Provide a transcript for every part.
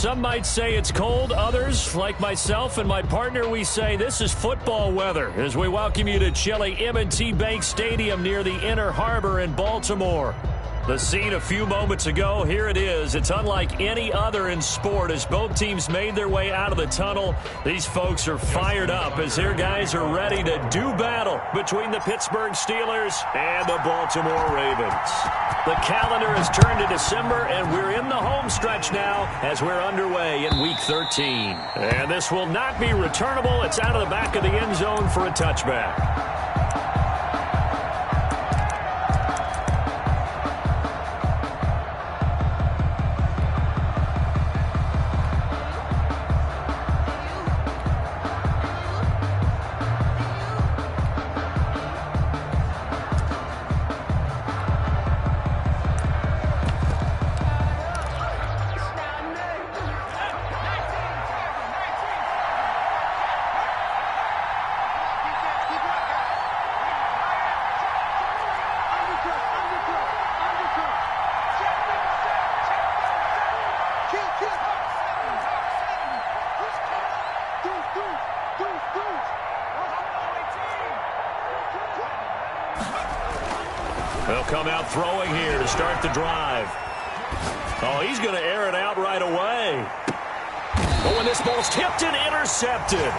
Some might say it's cold. Others, like myself and my partner, we say this is football weather as we welcome you to chilly M&T Bank Stadium near the Inner Harbor in Baltimore. The scene a few moments ago, here it is. It's unlike any other in sport as both teams made their way out of the tunnel. These folks are fired up as their guys are ready to do battle between the Pittsburgh Steelers and the Baltimore Ravens. The calendar has turned to December, and we're in the home stretch now as we're underway in Week 13. And this will not be returnable. It's out of the back of the end zone for a touchback. They'll come out throwing here to start the drive. Oh, he's going to air it out right away. Oh, and this ball's tipped and intercepted.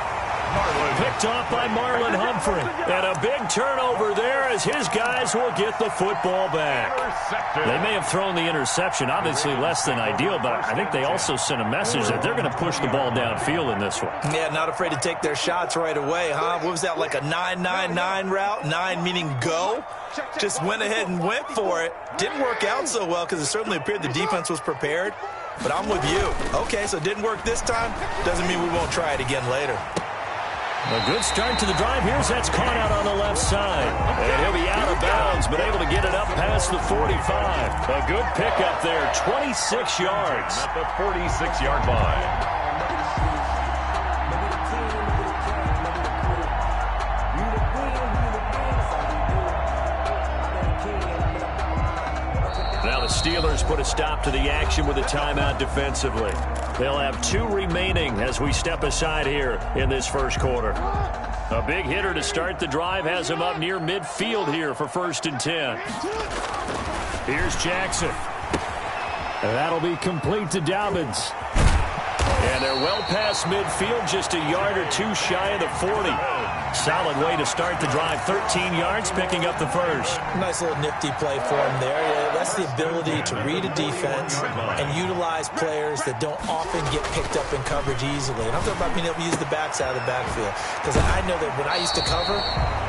Picked off by Marlon Humphrey. And a big turnover there as his guys will get the football back. They may have thrown the interception, obviously less than ideal, but I think they also sent a message that they're going to push the ball downfield in this one. Yeah, not afraid to take their shots right away, huh? What was that, like a 9-9-9 route? 9 meaning go? Just went ahead and went for it. Didn't work out so well because it certainly appeared the defense was prepared. But I'm with you. Okay, so it didn't work this time. Doesn't mean we won't try it again later. A good start to the drive. Here's that's caught out on the left side. And he'll be out of bounds, but able to get it up past the 45. A good pickup there, 26 yards. At the 46-yard line. Now the Steelers put a stop to the action with a timeout defensively. They'll have 2 remaining as we step aside here in this first quarter. A big hitter to start the drive has him up near midfield here for 1st and 10. Here's Jackson. And that'll be complete to Dobbins. And they're well past midfield, just a yard or 2 shy of the 40. Solid way to start the drive. 13 yards, picking up the first. Nice little nifty play for him there. Yeah, that's the ability to read a defense and utilize players that don't often get picked up in coverage easily. And I'm talking about being able to use the backs out of the backfield. Because I know that when I used to cover,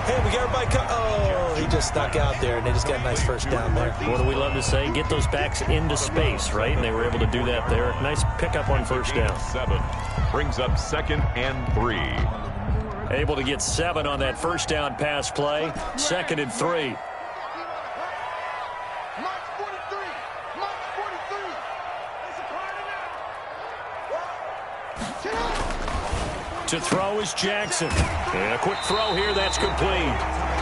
hey, we got everybody oh, he just stuck out there, and they just got a nice first down there. What do we love to say? Get those backs into space, right? And they were able to do that there. Nice pickup on first down. 7 brings up 2nd and 3. Able to get 7 on that first down pass play. 2nd and 3. To throw is Jackson. And a quick throw here, that's complete.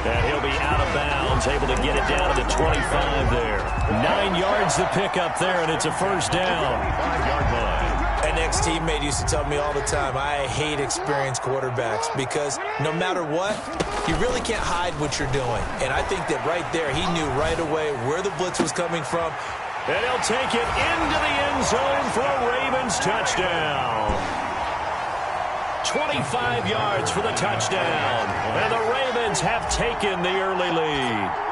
And he'll be out of bounds, able to get it down to the 25 there. 9 yards to pick up there, and it's a first down. 5-yard line. An ex-teammate used to tell me all the time, I hate experienced quarterbacks because no matter what, you really can't hide what you're doing. And I think that right there, he knew right away where the blitz was coming from. And he'll take it into the end zone for a Ravens touchdown. 25 yards for the touchdown. And the Ravens have taken the early lead.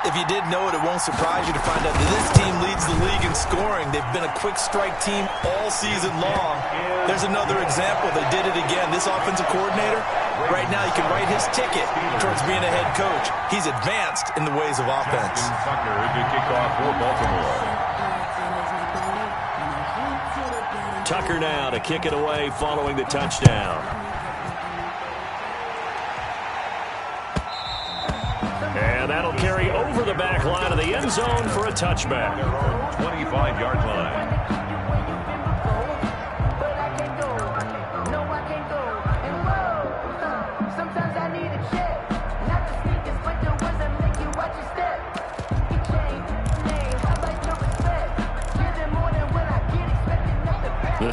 If you didn't know it, it won't surprise you to find out that this team leads the league in scoring. They've been a quick strike team all season long. There's another example. They did it again. This offensive coordinator, right now, he can write his ticket towards being a head coach. He's advanced in the ways of offense. Tucker to kick off for Baltimore. Tucker now to kick it away following the touchdown. And that'll carry over the back line of the end zone for a touchback. 25-yard line.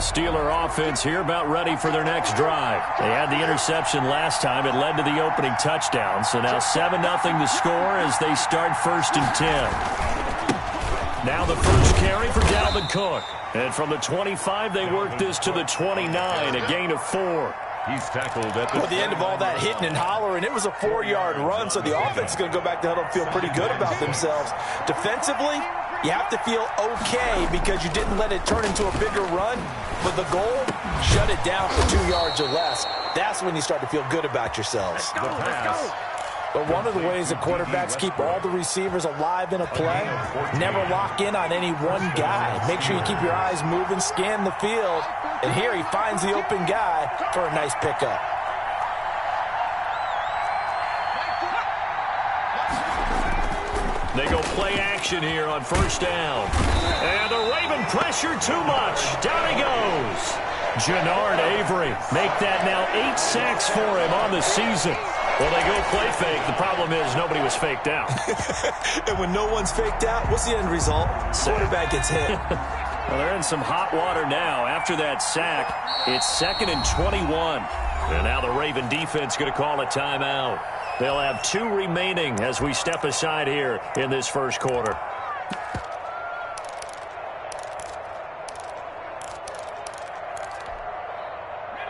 Steeler offense here about ready for their next drive. They had the interception last time. It led to the opening touchdown. So now 7-0 the score as they start 1st and 10. Now the first carry for Dalvin Cook. And from the 25, they work this to the 29, a gain of 4. He's tackled at the end of all that hitting and hollering. It was a 4-yard run, so the offense is going to go back to huddle and feel pretty good about themselves. Defensively, you have to feel okay because you didn't let it turn into a bigger run. But the goal, shut it down for 2 yards or less. That's when you start to feel good about yourselves. the pass. But one of the ways that quarterbacks keep all the receivers alive in a play, never lock in on any one guy. Make sure you keep your eyes moving, scan the field. And here he finds the open guy for a nice pickup. They go play action here on 1st down. And the Raven pressure too much. Down he goes. Jannard Avery make that now 8 sacks for him on the season. Well, they go play fake. The problem is nobody was faked out. And when no one's faked out, what's the end result? Quarterback gets hit. Well, they're in some hot water now. After that sack, it's 2nd and 21. And now the Raven defense going to call a timeout. They'll have 2 remaining as we step aside here in this first quarter.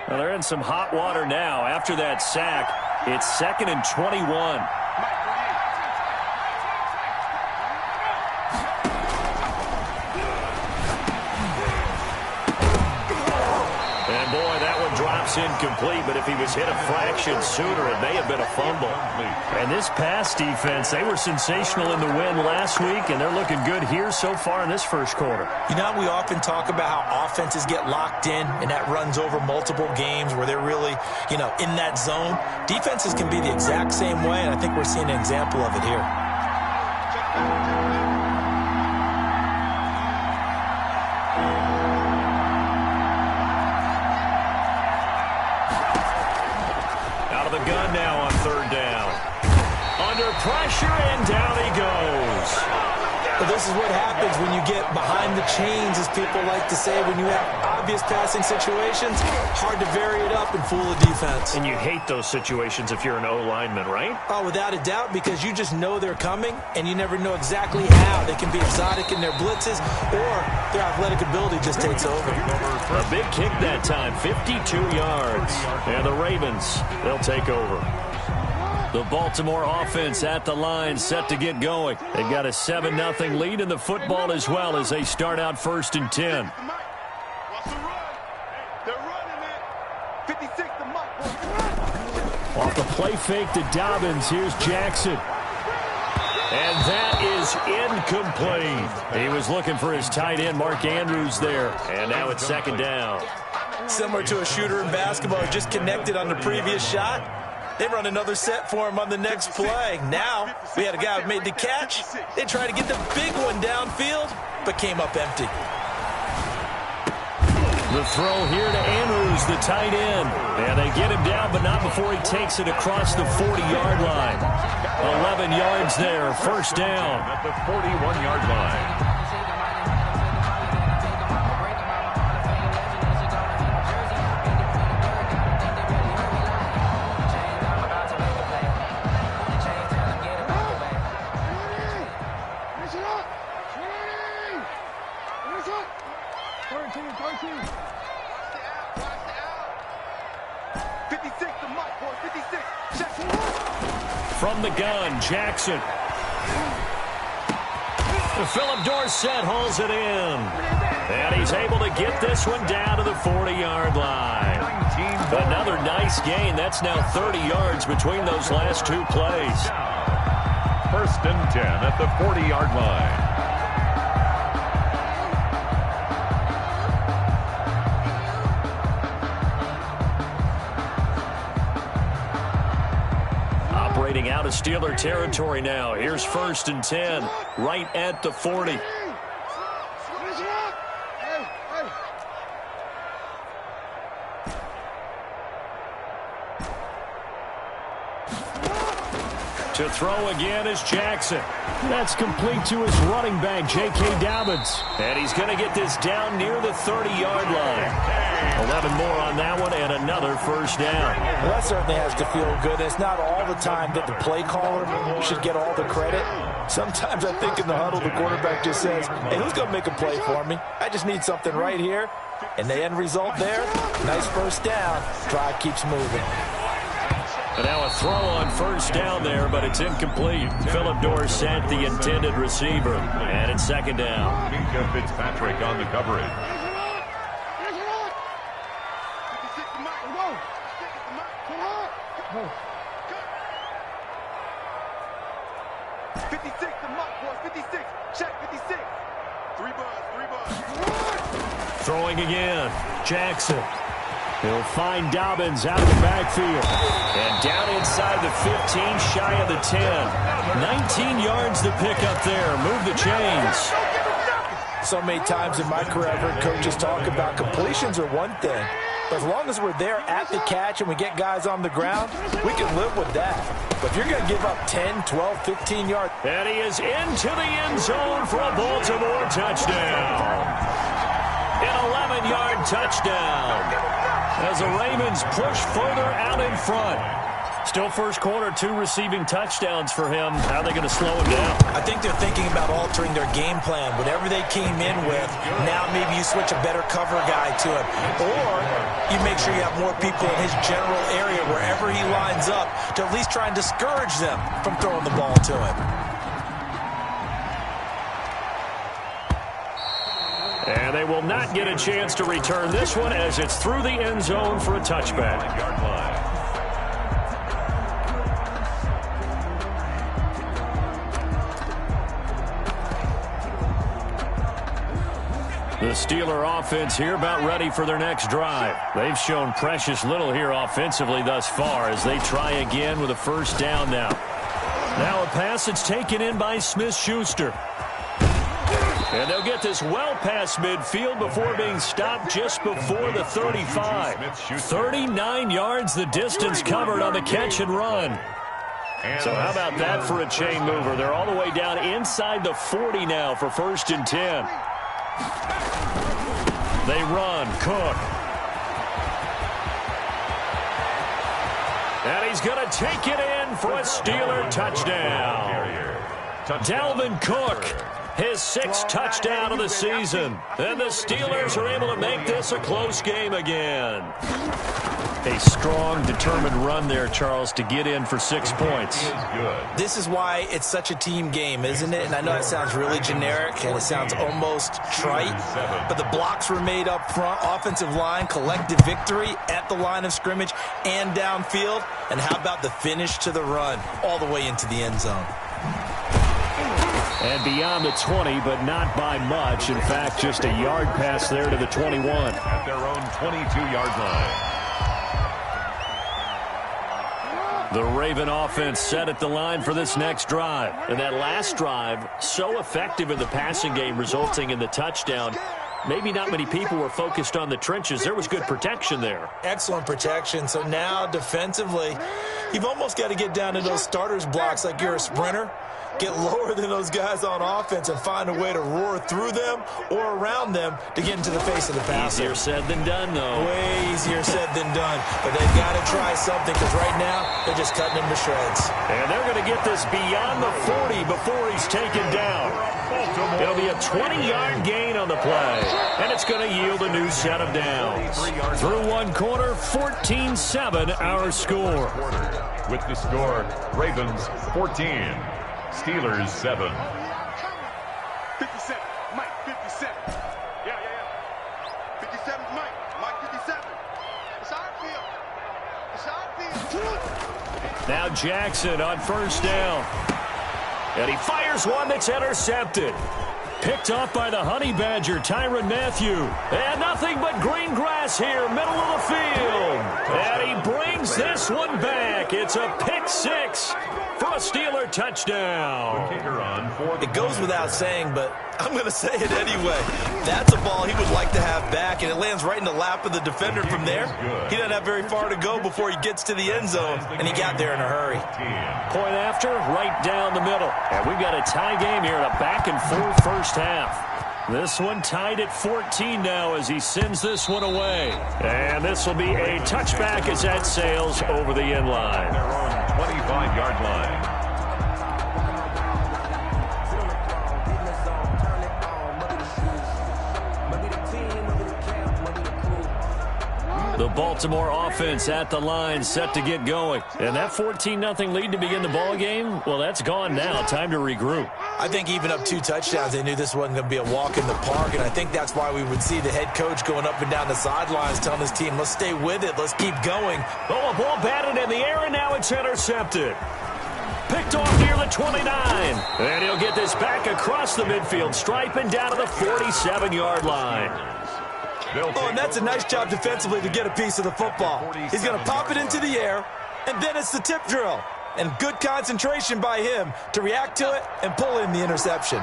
Well, they're in some hot water now. After that sack, it's 2nd and 21. And boy, that one drops incomplete, but if he was hit a fraction sooner, it may have been a fumble. And this pass defense, they were sensational in the win last week, and they're looking good here so far in this first quarter. You know, we often talk about how offenses get locked in, and that runs over multiple games where they're really, in that zone. Defenses can be the exact same way, and I think we're seeing an example of it here. Gun now on 3rd down. Under pressure, and down he goes. But this is what happens when you get behind the chains, as people like to say. When you have obvious passing situations, hard to vary it up and fool the defense. And you hate those situations if you're an O-lineman, right? Oh, without a doubt, because you just know they're coming, and you never know exactly how. They can be exotic in their blitzes, or their athletic ability just takes over. A big kick that time, 52 yards. And the Ravens, they'll take over. The Baltimore offense at the line, set to get going. They've got a 7-0 lead in the football as well as they start out 1st and 10. Off the play fake to Dobbins, here's Jackson. And that is incomplete. He was looking for his tight end, Mark Andrews, there. And now it's 2nd down. Similar to a shooter in basketball, just connected on the previous shot. They run another set for him on the next play. Now, we had a guy who made the catch. They tried to get the big one downfield, but came up empty. The throw here to Andrews, the tight end. And they get him down, but not before he takes it across the 40-yard line. 11 yards there, 1st down. At the 41-yard line. From the gun, Jackson. Philip Dorsett hauls it in. And he's able to get this one down to the 40-yard line. Another nice gain. That's now 30 yards between those last 2 plays. 1st and 10 at the 40-yard line. Out of Steeler territory now. Here's 1st and 10, right at the 40. To throw again is Jackson. That's complete to his running back, J.K. Dobbins. And he's going to get this down near the 30-yard line. 11 more on that one and another first down. Well, that certainly has to feel good. It's not all the time that the play caller should get all the credit. Sometimes I think in the huddle, the quarterback just says, hey, who's going to make a play for me? I just need something right here. And the end result there, nice first down. Drive keeps moving. And now a throw on first down there, but it's incomplete. Phillip Dorsett, the intended receiver. And it's second down. Minka Fitzpatrick on the coverage. Throwing again. Jackson. He'll find Dobbins out of the backfield. And down inside the 15, shy of the 10. 19 yards to pick up there. Move the chains. So many times in my career, I've heard coaches talk about completions are one thing. But as long as we're there at the catch and we get guys on the ground, we can live with that. But if you're going to give up 10, 12, 15 yards. And he is into the end zone for a Baltimore touchdown. An 11-yard touchdown as the Ravens push further out in front. Still first quarter, 2 receiving touchdowns for him. How are they going to slow him down? I think they're thinking about altering their game plan. Whatever they came in with, now maybe you switch a better cover guy to him. Or you make sure you have more people in his general area wherever he lines up to at least try and discourage them from throwing the ball to him. And they will not get a chance to return this one as it's through the end zone for a touchback. The Steeler offense here about ready for their next drive. They've shown precious little here offensively thus far as they try again with a first down now. Now a pass that's taken in by Smith-Schuster. And they'll get this well past midfield before being stopped just before the 35. 39 yards the distance covered on the catch and run. So how about that for a chain mover? They're all the way down inside the 40 now for 1st and 10. They run. Cook. And he's going to take it in for a Steeler touchdown. Dalvin Cook, his 6th touchdown of the season. And the Steelers are able to make this a close game again. A strong, determined run there, Charles, to get in for 6 points. This is why it's such a team game, isn't it? And I know that sounds really generic and it sounds almost trite, but the blocks were made up front, offensive line, collective victory at the line of scrimmage and downfield. And how about the finish to the run all the way into the end zone? And beyond the 20, but not by much. In fact, just a yard pass there to the 21. At their own 22-yard line. The Raven offense set at the line for this next drive. And that last drive, so effective in the passing game, resulting in the touchdown. Maybe not many people were focused on the trenches. There was good protection there. Excellent protection. So now defensively, you've almost got to get down to those starters blocks like you're a sprinter. Get lower than those guys on offense and find a way to roar through them or around them to get into the face of the passer. Easier said than done, though. Way easier said than done. But they've got to try something because right now they're just cutting him to shreds. And they're going to get this beyond the 40 before he's taken down. It'll be a 20-yard gain on the play. And it's going to yield a new set of downs. Through one quarter, 14-7 our score. With the score, Ravens 14. Steelers 7. 57, Mike, 57. Yeah. 57 is Mike 57. It's our field. It's our field. Now Jackson on first down. And he fires one that's intercepted. Picked off by the Honey Badger, Tyrann Mathieu. And nothing but green grass here, middle of the field. And he brings Brings this one back. It's a pick six for a Steeler touchdown. It goes without saying, but I'm going to say it anyway. That's a ball he would like to have back, and it lands right in the lap of the defender from there. He doesn't have very far to go before he gets to the end zone, and he got there in a hurry. Point after, right down the middle. And we've got a tie game here in a back-and-forth first half. This one tied at 14 now as he sends this one away. And this will be a touchback as that sails over the end line. They're on 25-yard line. The Baltimore offense at the line, set to get going. And that 14-0 lead to begin the ball game, well, that's gone now. Time to regroup. I think even up 2 touchdowns, they knew this wasn't going to be a walk in the park, and I think that's why we would see the head coach going up and down the sidelines telling his team, let's stay with it, let's keep going. Oh, a ball batted in the air, and now it's intercepted. Picked off near the 29. And he'll get this back across the midfield stripe and down to the 47-yard line. Oh, and that's a nice job defensively to get a piece of the football. He's going to pop it into the air, and then it's the tip drill. And good concentration by him to react to it and pull in the interception.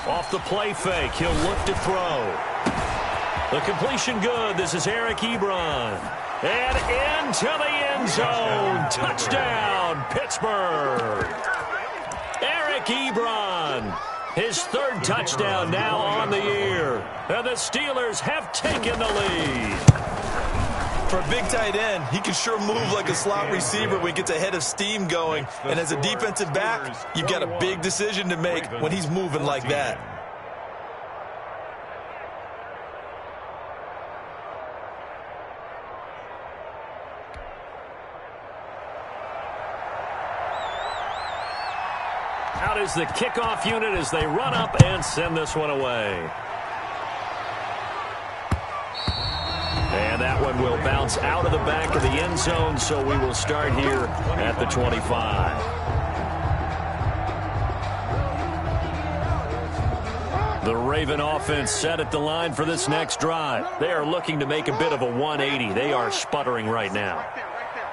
Off the play fake, he'll look to throw. The completion good. This is Eric Ebron. And into the end zone. Touchdown, Pittsburgh. Eric Ebron, his 3rd touchdown now on the year. And the Steelers have taken the lead. For a big tight end, he can sure move like a slot receiver when he gets a head of steam going. And as a defensive back, you've got a big decision to make when he's moving like that. Out is the kickoff unit as they run up and send this one away. And that one will bounce out of the back of the end zone, so we will start here at the 25. The Raven offense set at the line for this next drive. They are looking to make a bit of a 180. They are sputtering right now.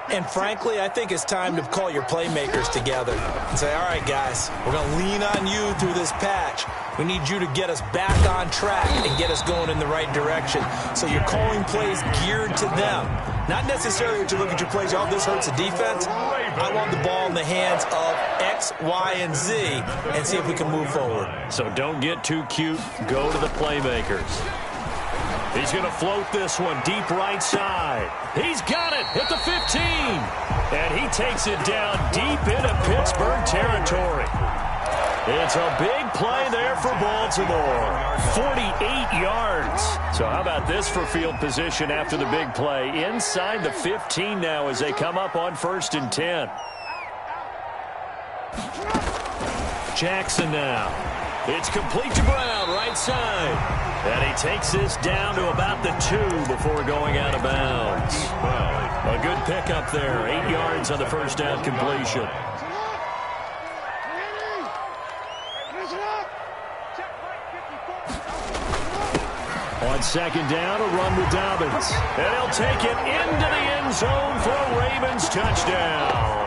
And frankly, I think it's time to call your playmakers together and say, all right, guys, we're going to lean on you through this patch. We need you to get us back on track and get us going in the right direction. So you're calling plays geared to them. Not necessarily to look at your plays, oh, this hurts the defense. I want the ball in the hands of X, Y, and Z and see if we can move forward. So don't get too cute. Go to the playmakers. He's going to float this one deep right side. He's got it at the 15. And he takes it down deep into Pittsburgh territory. It's a big play there for Baltimore. 48 yards. So how about this for field position after the big play? Inside the 15 now as they come up on 1st and 10. Jackson now. It's complete to Brown, right side. And he takes this down to about the 2 before going out of bounds. A good pickup there. 8 yards on the first down completion. On 2nd down, a run with Dobbins. And he'll take it into the end zone for a Ravens touchdown.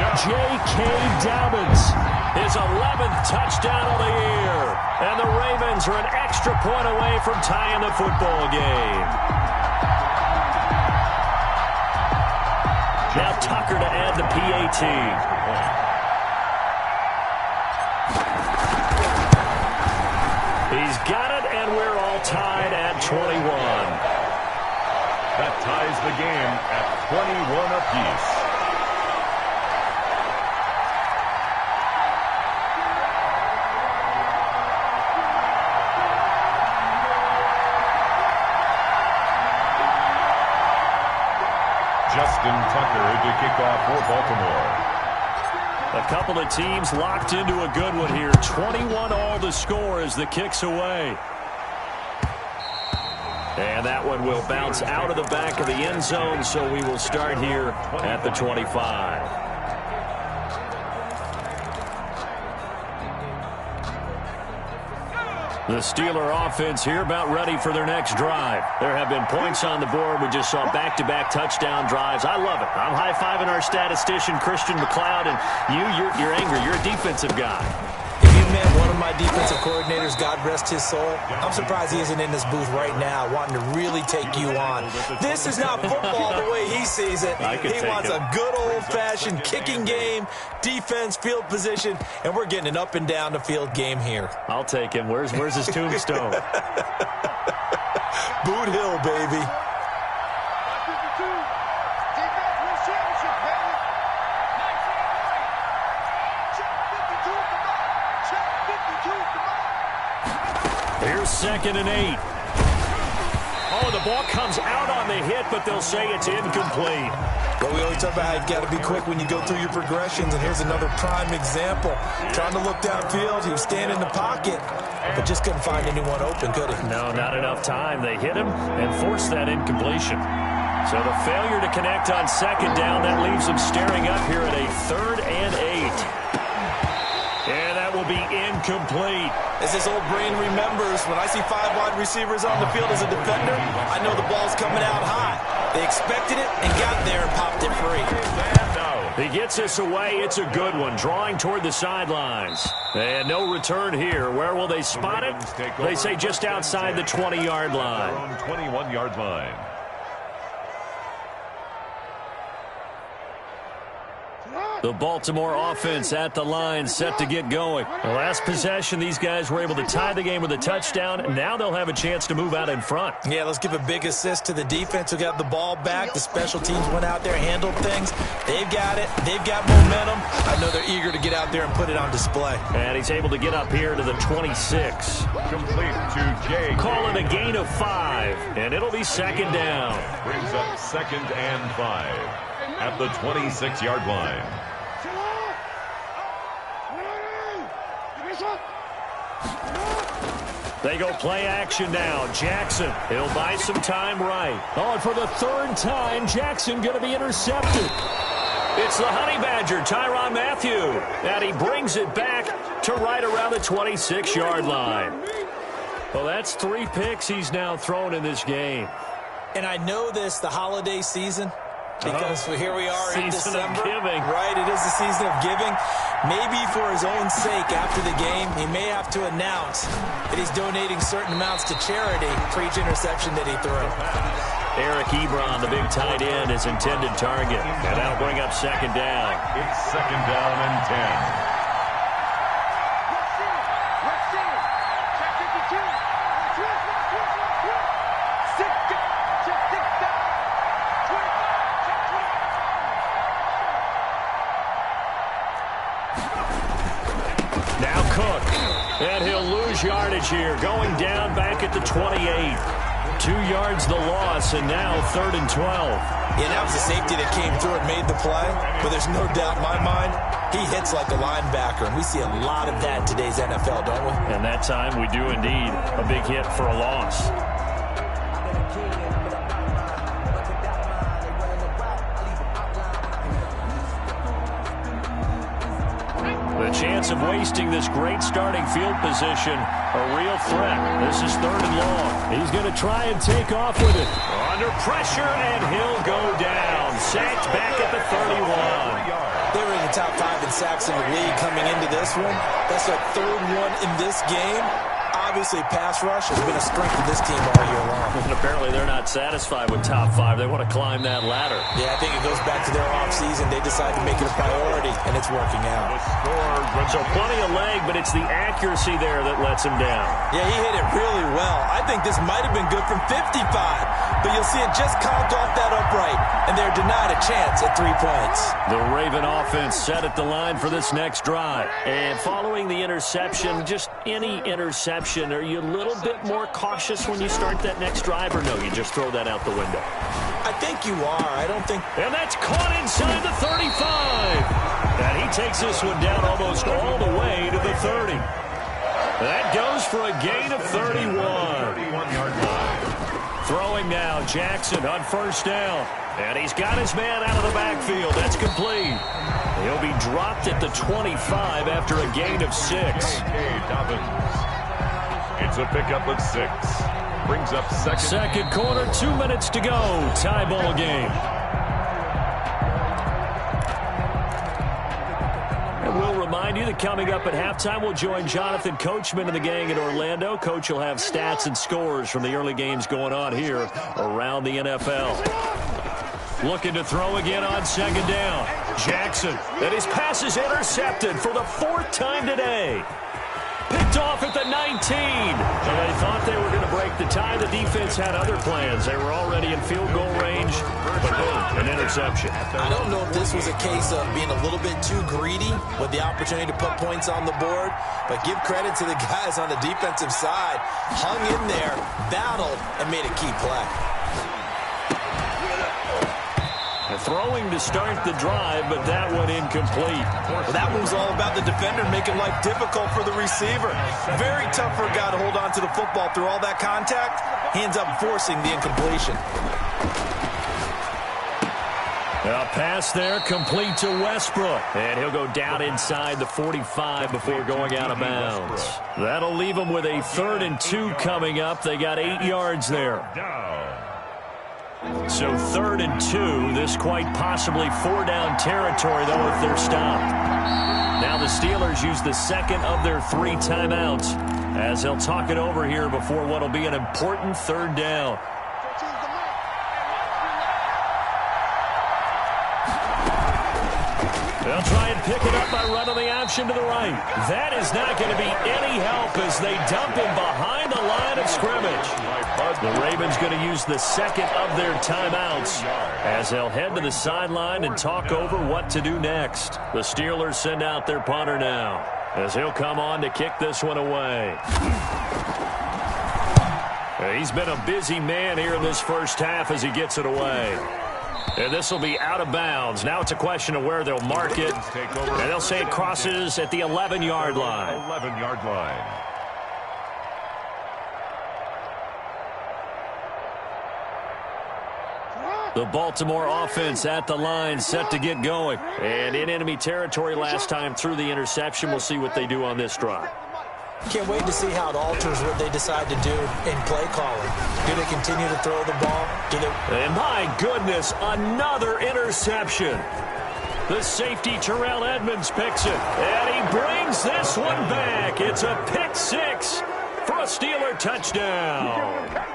J.K. Dobbins, his 11th touchdown of the year. And the Ravens are an extra point away from tying the football game. Now Tucker to add the PAT. He's got it, and we're all tied at 21. That ties the game at 21 apiece. Justin Tucker to kick off for Baltimore. A couple of teams locked into a good one here. 21 all the score as the kick's away. And that one will bounce out of the back of the end zone, so we will start here at the 25. The Steeler offense here about ready for their next drive. There have been points on the board. We just saw back-to-back touchdown drives. I love it. I'm high-fiving our statistician, Christian McLeod, and you're angry. You're a defensive guy. If you met one of my defensive coordinators, God rest his soul, I'm surprised he isn't in this booth right now wanting to really take you on. This is not football the way he sees it. He wants a good old-fashioned kicking game, defense, field position, and we're getting an up-and-down-the-field game here. I'll take him. Where's his tombstone? Boot Hill, baby. Here's 2nd and 8. Oh, the ball comes out on the hit, but they'll say it's incomplete. Well, we always talk about how you've got to be quick when you go through your progressions, and here's another prime example. Trying to look downfield, he was standing in the pocket, but just couldn't find anyone open, could he? No, not enough time. They hit him and forced that incompletion. So the failure to connect on 2nd down, that leaves them staring up here at a 3rd and 8. And that will be incomplete. As this old brain remembers, when I see 5 wide receivers on the field as a defender, I know the ball's coming out high. They expected it and got there and popped it free. He gets us away. It's a good one, drawing toward the sidelines. And no return here. Where will they spot it? They say just outside the 20-yard line. 21-yard line. The Baltimore offense at the line, set to get going. The last possession, these guys were able to tie the game with a touchdown. Now they'll have a chance to move out in front. Yeah, let's give a big assist to the defense who got the ball back. The special teams went out there, handled things. They've got it. They've got momentum. I know they're eager to get out there and put it on display. And he's able to get up here to the 26. Complete to Jay. Call it a gain of 5, and it'll be 2nd down. Brings up 2nd and 5 at the 26-yard line. They go play action now. Jackson, he'll buy some time right. Oh, and for the 3rd time, Jackson going to be intercepted. It's the Honey Badger, Tyrann Mathieu, and he brings it back to right around the 26-yard line. Well, that's 3 picks he's now thrown in this game. And I know this, the holiday season, because here we are in December. Season of giving. Right, it is the season of giving. Maybe for his own sake after the game, he may have to announce that he's donating certain amounts to charity for each interception that he threw. Eric Ebron, the big tight end, is intended target. And that'll bring up 2nd down. It's 2nd down and 10. Now Cook, and he'll lose yardage here, going down back at the 28. 2 yards the loss, and now 3rd and 12. Yeah, that was the safety that came through and made the play, but there's no doubt in my mind, he hits like a linebacker, and we see a lot of that in today's NFL, don't we? And that time we do indeed. A big hit for a loss. The chance of wasting this great starting field position, a real threat. This is 3rd and long. He's going to try and take off with it. Under pressure, and he'll go down. Sacked back at the 31. They were in the top 5 in sacks in the league coming into this one. That's their 3rd one in this game. Obviously, pass rush has been a strength of this team all year long. And apparently they're not satisfied with top 5. They want to climb that ladder. Yeah, I think it goes back to their offseason. They decided to make it a priority, and it's working out. So plenty of leg, but it's the accuracy there that lets him down. Yeah, he hit it really well. I think this might have been good from 55, but you'll see it just conked off that upright, and they're denied a chance at 3 points. The Raven offense set at the line for this next drive. And following the interception, just any interception, are you a little bit more cautious when you start that next drive, or no, you just throw that out the window? I think you are. I don't think... And that's caught inside the 35. And he takes this one down almost all the way to the 30. That goes for a gain of 31. 31-yard line. Throwing now, Jackson on 1st down. And he's got his man out of the backfield. That's complete. He'll be dropped at the 25 after a gain of 6. It's It's a pickup of 6. Brings up second quarter, 2 minutes to go. Tie ball game. And we'll remind you that coming up at halftime, we'll join Jonathan Coachman and the gang in Orlando. Coach will have stats and scores from the early games going on here around the NFL. Looking to throw again on second down. Jackson, and his pass is intercepted for the 4th time today. Picked off at the 19. So they thought they were going to break the tie. The defense had other plans. They were already in field goal range, but boom, an interception. I don't know if this was a case of being a little bit too greedy with the opportunity to put points on the board, but give credit to the guys on the defensive side. Hung in there, battled, and made a key play. Throwing to start the drive, but that one incomplete. Well, that one was all about the defender making life difficult for the receiver. Very tough for a guy to hold on to the football through all that contact. He ends up forcing the incompletion. A pass there, complete to Westbrook. And he'll go down inside the 45 before going out of bounds. That'll leave him with a 3rd and 2 coming up. They got 8 yards there. So 3rd and 2, this quite possibly 4-down territory, though, if they're stopped. Now the Steelers use the 2nd of their 3 timeouts as they'll talk it over here before what will be an important 3rd down. They'll try and pick it up by running the option to the right. That is not going to be any help as they dump him behind the line of scrimmage. The Ravens going to use the 2nd of their timeouts as they'll head to the sideline and talk over what to do next. The Steelers send out their punter now as he'll come on to kick this one away. He's been a busy man here in this first half as he gets it away. And this will be out of bounds. Now it's a question of where they'll mark it. And they'll say it crosses at the 11-yard line. 11-yard line. The Baltimore offense at the line, set to get going. And in enemy territory last time through the interception. We'll see what they do on this drive. Can't wait to see how it alters what they decide to do in play calling. Do they continue to throw the ball? And my goodness, another interception. The safety, Terrell Edmonds, picks it. And he brings this one back. It's a pick 6 for a Steeler touchdown.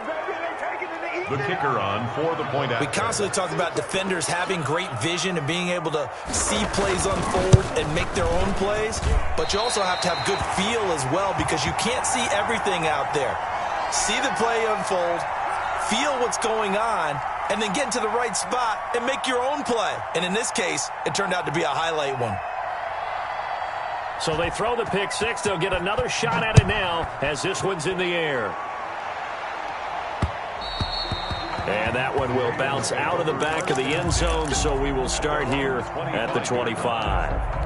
The kicker on for the point after. We constantly talk about defenders having great vision and being able to see plays unfold and make their own plays, but you also have to have good feel as well because you can't see everything out there. See the play unfold, feel what's going on, and then get into the right spot and make your own play. And in this case, it turned out to be a highlight one. So they throw the pick 6. They'll get another shot at it now as this one's in the air. And that one will bounce out of the back of the end zone, so we will start here at the 25.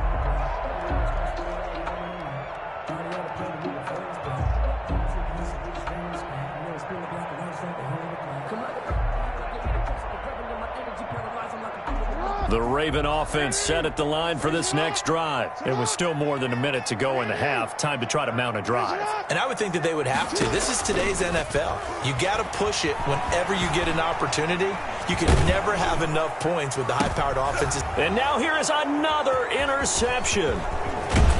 The Raven offense set at the line for this next drive. It was still more than a minute to go in the half. Time to try to mount a drive. And I would think that they would have to. This is today's NFL. You got to push it whenever you get an opportunity. You can never have enough points with the high-powered offenses. And now here is another interception.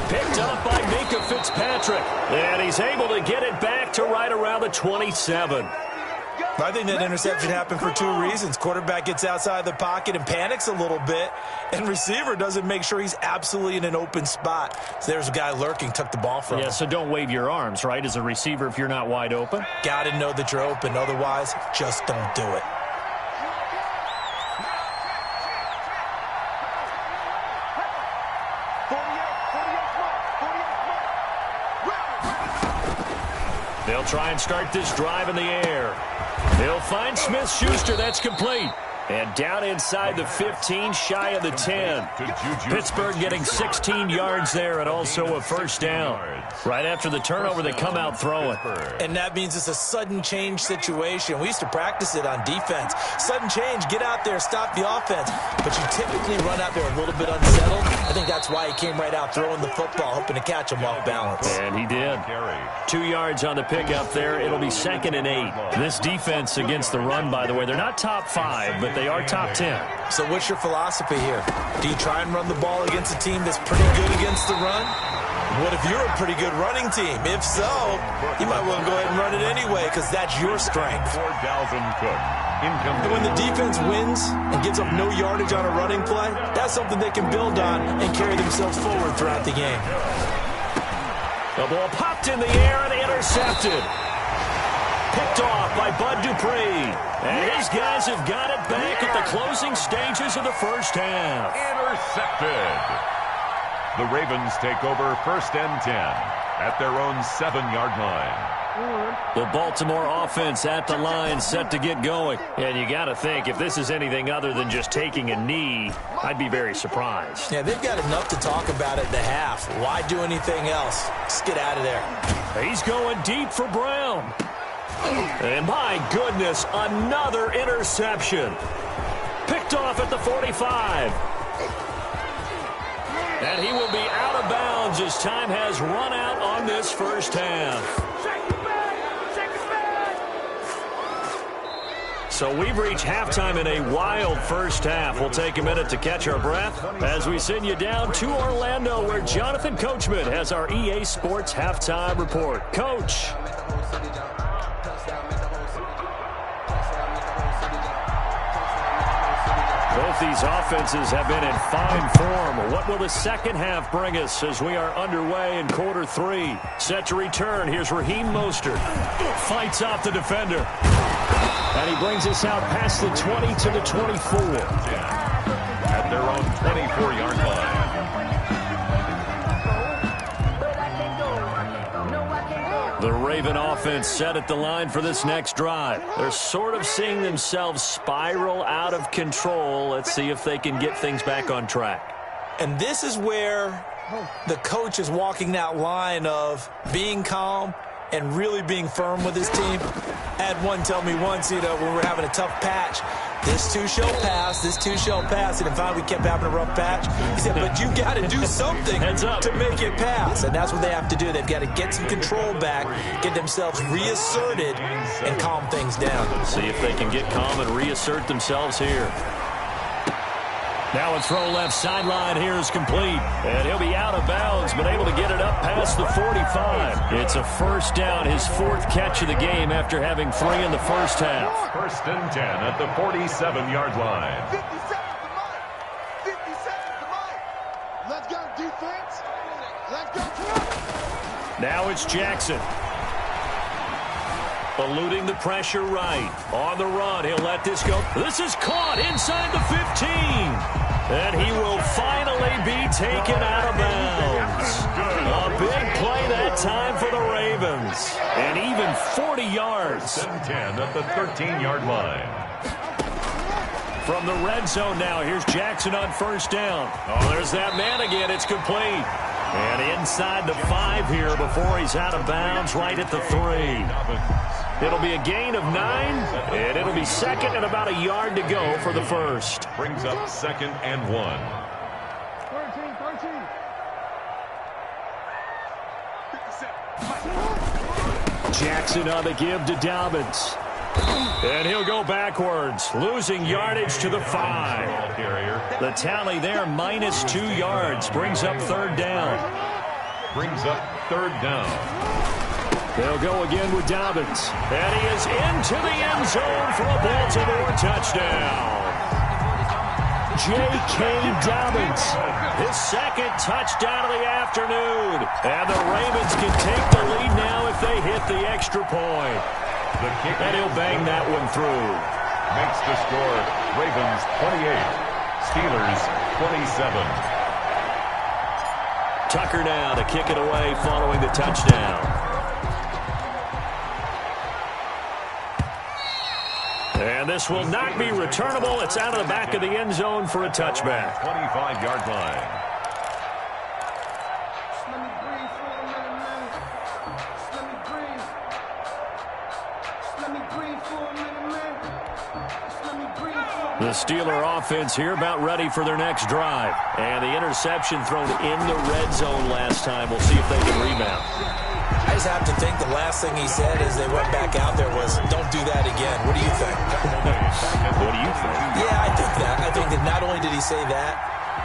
Picked up by Minka Fitzpatrick. And he's able to get it back to right around the 27. I think that interception happened for 2 reasons. Quarterback gets outside the pocket and panics a little bit, and receiver doesn't make sure he's absolutely in an open spot. So there's a guy lurking, took the ball from him. Yeah, so don't wave your arms, right, as a receiver if you're not wide open. Got to know that you're open. Otherwise, just don't do it. They'll try and start this drive in the air. They'll find Smith-Schuster. That's complete. And down inside the 15, shy of the 10. Pittsburgh getting 16 yards there and also a first down. Right after the turnover, they come out throwing. And that means it's a sudden change situation. We used to practice it on defense. Sudden change, get out there, stop the offense. But you typically run out there a little bit unsettled. I think that's why he came right out throwing the football, hoping to catch him off balance. And he did. 2 yards on the pickup there. It'll be 2nd and 8. This defense against the run, by the way, they're not top 5, but they are top 10. So what's your philosophy here? Do you try and run the ball against a team that's pretty good against the run? What if you're a pretty good running team? If so, you might want to go ahead and run it anyway because that's your strength. And when the defense wins and gives up no yardage on a running play, that's something they can build on and carry themselves forward throughout the game. The ball popped in the air and intercepted. Picked off by Bud Dupree. And his guys have got it back at the closing stages of the first half. Intercepted. The Ravens take over 1st and 10 at their own 7-yard line. The Baltimore offense at the line, set to get going. And you got to think, if this is anything other than just taking a knee, I'd be very surprised. Yeah, they've got enough to talk about at the half. Why do anything else? Just get out of there. He's going deep for Brown. And my goodness, another interception. Picked off at the 45. And he will be out of bounds as time has run out on this first half. So we've reached halftime in a wild first half. We'll take a minute to catch our breath as we send you down to Orlando, where Jonathan Coachman has our EA Sports Halftime Report. Coach. Both these offenses have been in fine form. What will the second half bring us as we are underway in quarter 3? Set to return. Here's Raheem Mostert. Fights off the defender. And he brings us out past the 20 to the 24. At their own 24-yard line. The Raven offense set at the line for this next drive. They're sort of seeing themselves spiral out of control. Let's see if they can get things back on track. And this is where the coach is walking that line of being calm and really being firm with his team. I had one tell me once, when we're having a tough patch, this too shall pass, this too shall pass. And finally we kept having a rough patch. He said, but you got to do something to make it pass. And that's what they have to do. They've got to get some control back, get themselves reasserted, and calm things down. See if they can get calm and reassert themselves here. Now a throw left sideline here is complete. And he'll be out of bounds, but able to get it up past the 45. It's a first down, his 4th catch of the game after having 3 in the first half. 1st and 10 at the 47-yard line. 50 seconds to mine. 50 seconds to mine. Let's go, defense. Let's go. Now it's Jackson. Eluding the pressure right. On the run, he'll let this go. This is caught inside the 15. And he will finally be taken out of bounds. A big play that time for the Ravens. And even 40 yards. 10 at the 13-yard line. From the red zone now, here's Jackson on first down. Oh, there's that man again. It's complete. And inside the 5 here before he's out of bounds, right at the 3. It'll be a gain of 9, and it'll be 2nd and about a yard to go for the first. Brings up 2nd and 1. 13. Jackson on the give to Dobbins. And he'll go backwards, losing yardage to the 5. The tally there, minus 2 yards, brings up 3rd down. Brings up 3rd down. They'll go again with Dobbins. And he is into the end zone for a Baltimore touchdown. J.K. Dobbins, his 2nd touchdown of the afternoon. And the Ravens can take the lead now if they hit the extra point. And he'll bang that one through. Makes the score Ravens 28, Steelers 27. Tucker now to kick it away following the touchdown. And this will not be returnable. It's out of the back of the end zone for a touchback. 25-yard line. The Steeler offense here about ready for their next drive. And the interception thrown in the red zone last time. We'll see if they can rebound. I just have to think the last thing he said as they went back out there was, don't do that again. What do you think? What do you think? Yeah, I think that. I think that not only did he say that,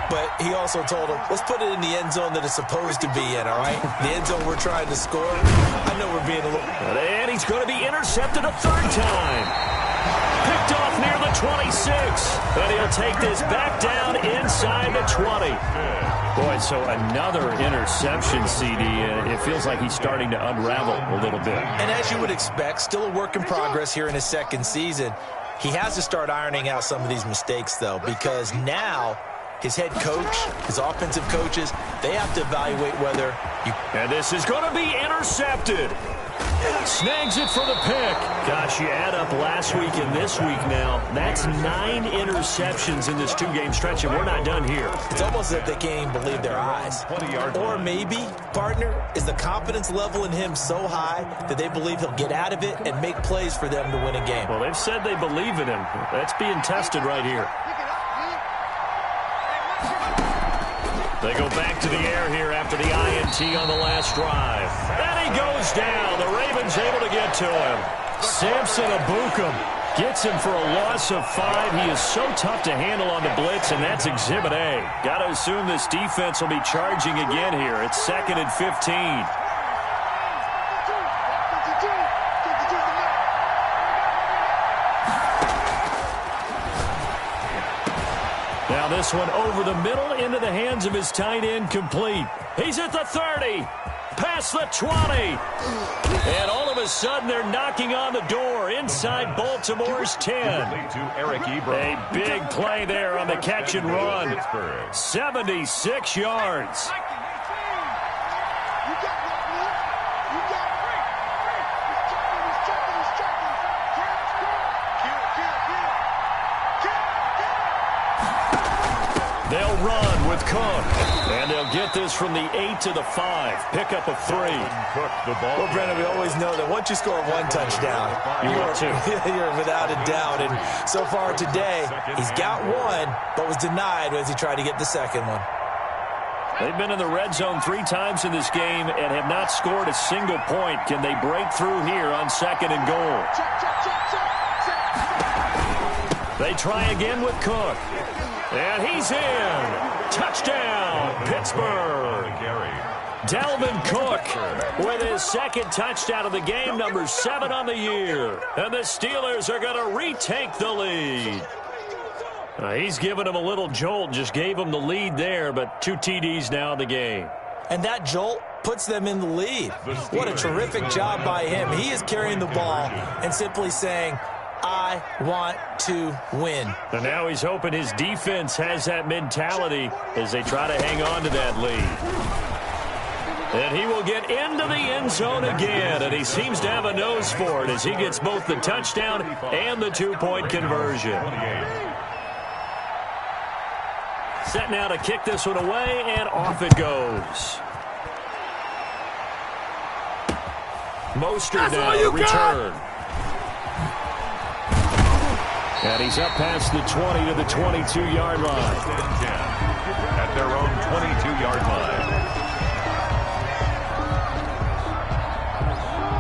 but he also told him, let's put it in the end zone that it's supposed to be in, all right? The end zone we're trying to score. I know we're being a little... And he's going to be intercepted a third time. Picked off near the 26. And he'll take this back down inside the 20. Boy, so another interception, CD. It feels like he's starting to unravel a little bit. And as you would expect, still a work in progress here in his second season. He has to start ironing out some of these mistakes, though, because now his head coach, his offensive coaches, they have to evaluate whether you... And this is going to be intercepted. Snags it for the pick. Gosh, you add up last week and this week now. That's 9 interceptions in this two-game stretch, and we're not done here. It's almost as if they can't even believe their eyes. Or maybe, partner, is the confidence level in him so high that they believe he'll get out of it and make plays for them to win a game. Well, they've said they believe in him. That's being tested right here. They go back to the air here after the INT on the last drive. And he goes down. The Ravens able to get to him. Samson Abukum gets him for a loss of 5. He is so tough to handle on the blitz, and that's Exhibit A. Got to assume this defense will be charging again here. It's 2nd and 15. Now this one over the middle into the hands of his tight end, complete. He's at the 30, past the 20. And all of a sudden they're knocking on the door inside Baltimore's 10. A big play there on the catch and run. 76 yards. They'll run with Cook, and they'll get this from the 8 to the 5. Pick up of 3. Well, Brennan, we always know that once you score one touchdown, you're without a doubt. And so far today, he's got one, but was denied as he tried to get the second one. They've been in the red zone 3 times in this game and have not scored a single point. Can they break through here on 2nd and goal? They try again with Cook. And he's in. Touchdown, Pittsburgh. Dalvin Cook with his second touchdown of the game, number 7 on the year. And the Steelers are going to retake the lead. He's giving them a little jolt, just gave them the lead there, but 2 TDs now in the game. And that jolt puts them in the lead. What a terrific job by him. He is carrying the ball and simply saying, I want to win. And now he's hoping his defense has that mentality as they try to hang on to that lead. And he will get into the end zone again, and he seems to have a nose for it as he gets both the touchdown and the 2-point conversion. Set now to kick this one away, and off it goes. Mostert now return. And he's up past the 20 to the 22-yard line. At their own 22-yard line.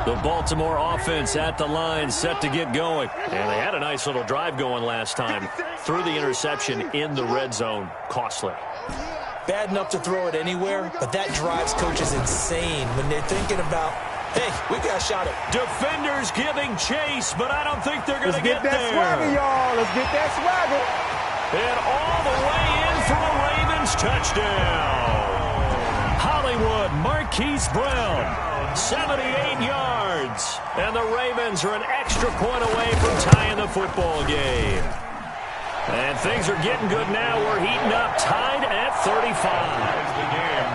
The Baltimore offense at the line, set to get going. And they had a nice little drive going last time. Threw the interception in the red zone. Costly. Bad enough to throw it anywhere, but that drives coaches insane when they're thinking about, hey, we got a shot at. Defenders giving chase, but I don't think they're going to get there. Let's get that swagger, y'all. Let's get that swagger. And all the way in for a Ravens touchdown. Hollywood Marquise Brown, 78 yards. And the Ravens are an extra point away from tying the football game. And things are getting good now. We're heating up, tied at 35. Ties the game,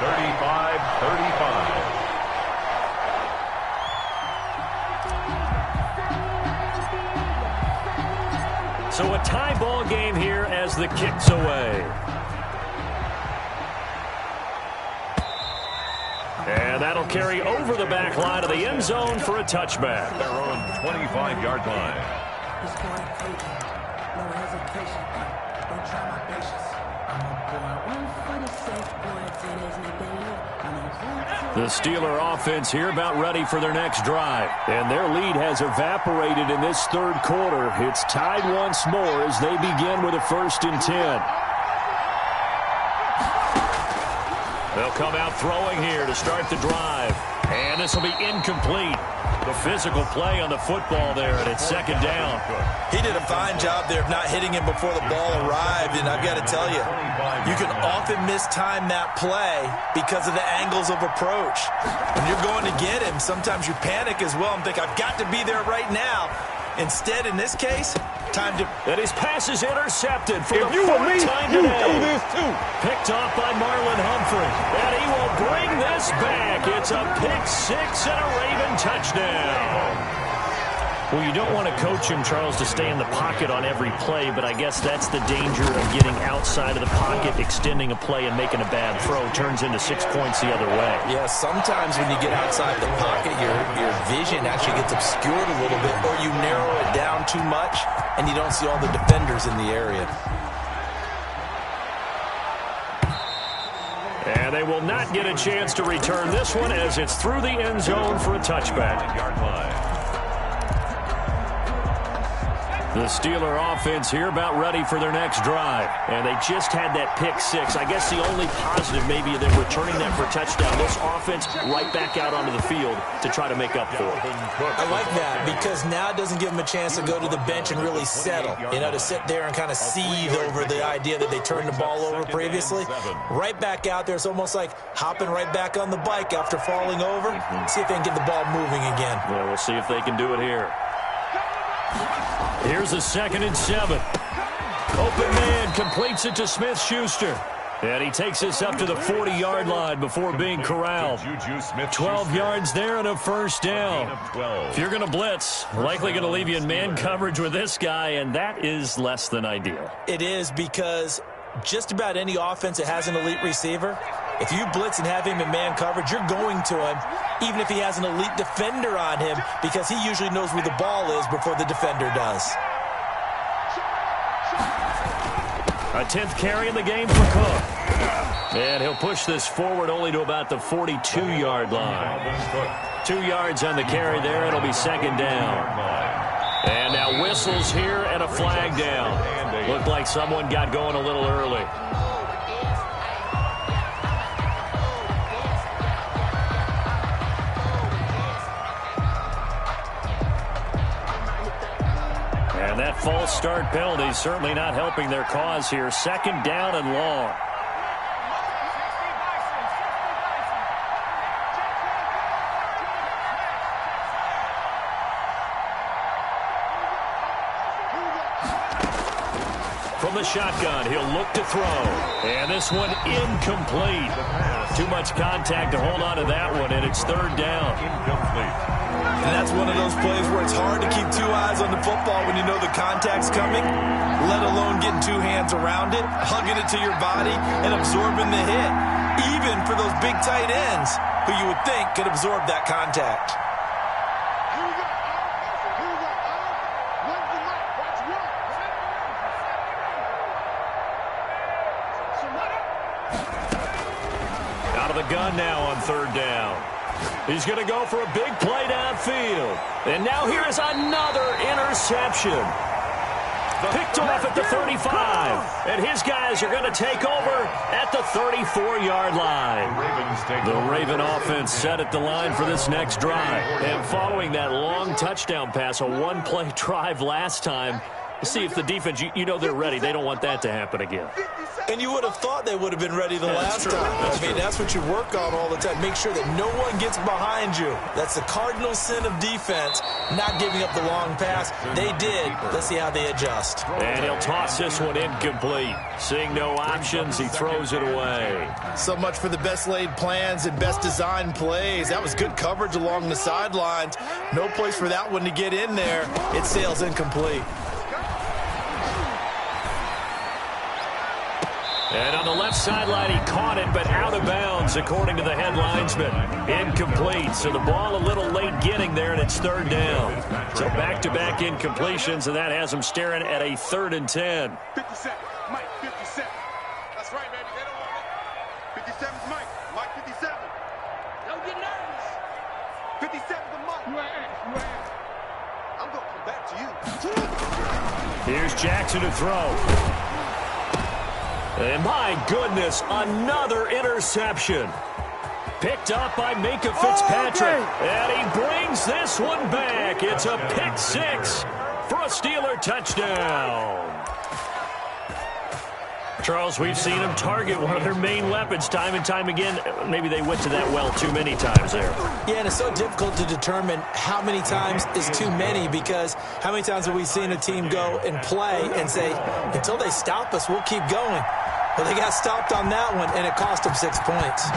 35-35. So a tie ball game here as the kick's away. And that'll carry over the back line of the end zone for a touchback. Their own 25-yard line. The Steeler offense here about ready for their next drive. And their lead has evaporated in this third quarter. It's tied once more as they begin with a 1st and 10. They'll come out throwing here to start the drive. And this will be incomplete. The physical play on the football there, and it's 2nd down. He did a fine job there of not hitting him before the ball arrived, and I've got to tell you, you can often mistime that play because of the angles of approach. When you're going to get him, sometimes you panic as well and think, I've got to be there right now. Instead, in this case, time to... And his pass is intercepted for the 4th time you today. do this too. Picked off by Marlon Humphrey. And he will bring this back. It's a pick 6 and a Raven touchdown. Well, you don't want to coach him, Charles, to stay in the pocket on every play, but I guess that's the danger of getting outside of the pocket, extending a play and making a bad throw. Turns into 6 points the other way. Yeah, sometimes when you get outside the pocket, your vision actually gets obscured a little bit, or you narrow it down too much, and you don't see all the defenders in the area. And they will not get a chance to return this one as it's through the end zone for a touchback. Yard line. The Steeler offense here about ready for their next drive. And they just had that pick 6. I guess the only positive maybe of them returning that for a touchdown. This offense right back out onto the field to try to make up for it. I like that because now it doesn't give them a chance to go to the bench and really settle. You know, to sit there and kind of seethe over the idea that they turned the ball over previously. Right back out there. It's almost like hopping right back on the bike after falling over. See if they can get the ball moving again. Well, we'll see if they can do it here. Here's a 2nd and 7. Open man completes it to Smith-Schuster. And he takes this up to the 40-yard line before being corralled. 12 yards there and a 1st down. If you're going to blitz, likely going to leave you in man coverage with this guy, and that is less than ideal. It is because just about any offense that has an elite receiver, if you blitz and have him in man coverage, you're going to him, even if he has an elite defender on him, because he usually knows where the ball is before the defender does. A 10th carry in the game for Cook. And he'll push this forward only to about the 42-yard line. 2 yards on the carry there. It'll be 2nd down. And now whistles here and a flag down. Looked like someone got going a little early. And that false start penalty is certainly not helping their cause here. 2nd down and long. From the shotgun, he'll look to throw. And this one incomplete. Too much contact to hold on to that one, and it's 3rd down. Incomplete. And that's one of those plays where it's hard to keep 2 eyes on the football when you know the contact's coming, let alone getting 2 hands around it, hugging it to your body, and absorbing the hit, even for those big tight ends who you would think could absorb that contact. Out of the gun now on 3rd down. He's going to go for a big play downfield. And now here is another interception. Picked off at the 35. And his guys are going to take over at the 34-yard line. The Raven offense set at the line for this next drive. And following that long touchdown pass, a one-play drive last time, see if the defense, you know they're ready. They don't want that to happen again. And you would have thought they would have been ready the last time. I mean, that's what you work on all the time. Make sure that no one gets behind you. That's the cardinal sin of defense, not giving up the long pass. They did. Let's see how they adjust. And he'll toss this one incomplete. Seeing no options, he throws it away. So much for the best laid plans and best designed plays. That was good coverage along the sidelines. No place for that one to get in there. It sails incomplete. And on the left sideline, he caught it, but out of bounds, according to the head linesman. Incomplete, so the ball a little late getting there, and it's third down. So back-to-back incompletions, and that has him staring at a 3rd and 10. 57, Mike, 57. That's right, baby. They don't want it. 57's Mike. Mike 57. Don't get nervous. 57's the Mike. I'm going to come back to you. Here's Jackson to throw. And my goodness, another interception. Picked up by Minka Fitzpatrick. And he brings this one back. It's a pick 6 for a Steeler touchdown. Charles, we've seen them target one of their main weapons time and time again. Maybe they went to that well too many times there. Yeah, and it's so difficult to determine how many times is too many, because how many times have we seen a team go and play and say, until they stop us, we'll keep going. Well, they got stopped on that one, and it cost them 6 points.